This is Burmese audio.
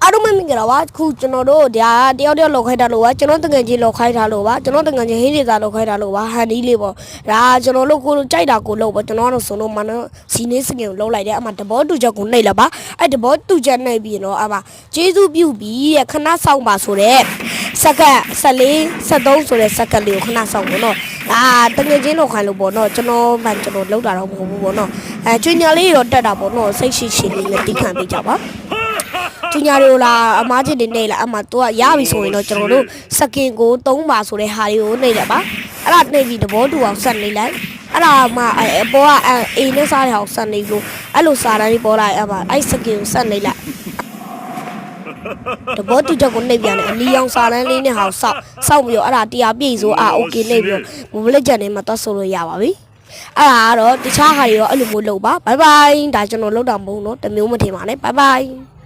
အားလုံးမင်္ဂလာပါခုကျွန်တော်တို့ဒါတယောက်လောက်ခိုင်းတာလို့ပါကျွန်တော်တငယ်ချင်းလောက်ခိုင်းတာလို့ပါကျွန်တော်တငယ်ချင်းဟင်းနေတာလောက်ခိုင်းတာလို့ပါဟန်ဒီလေးပေါ့ဒါကျွန်တော်တို့ကိုကြိုက်တာကိုလောက်ပေါ့ကျွန်တော်တို့ဆိုလို့မနော်စီနေစကင်ကိုလောက်လိုက်တယ်အမှတဘောတူချက်ကိုနှိပ်လာပါအဲ့တဘောတူချက်နှိပ်ပြီးတော့အမှကျေးဇူးပြုပြီးခဏဆောင်ပါဆိုတဲ့စက္ကန့်14 73ဆိုတဲ့စက္ကန့်လေးကိုခဏဆောင်ပေါ့နော်ဒါတငယ်ချင်းလောက်ခိုင်းလို့ပေါ့နော်ကျွန်တော်လောက်တာတော့မဟုတ်ဘူးပေါ့နော်ကျွညာလေးတော့တက်တာပေါ့နော်စိတ်ရှိရှိလေးနဲ့တီးခံပေးကြပါသူညာတို့လာအမားချစ်နေလာအမသူကရပြီဆိုရင်တော့ကျွန်တော်တို့စကင်ကို3ပါဆိုတဲ့ဟာတွေကိုနှိပ်လိုက်ပါအဲ့ဒါနှိပ်ပြီးသဘောတူအောင်ဆက်နေလိုက်အဲ့ဒါမှအပေါ်ကအေးနဲ့စားတဲ့အောင်ဆက်နေလို့အဲ့လိုစားတိုင်းပေါ်လာအဲ့စကင်ကိုဆက်နေလိုက်တဘောတူချက်ကိုနှိပ်ပြန်တယ်အနီအောင်စားတန်းလေးနဲ့ဟာစောက်ပြီးတော့အဲ့ဒါတရားပြည့်ဆိုโอเคနှိပ်ပြီးတော့မိုဘလက်ချက်နဲ့မှသွားဆိုလို့ရပါပြီအဲ့ဒါကတော့တခြားဟာတွေရောအဲ့လိုမျိုးလုပ်ပါဘိုင်ဘိုင်ဒါကျွန်တော်လုပ်တာမဟုတ်တော့တမျိုးမထင်ပါနဲ့ဘိုင်ဘိုင်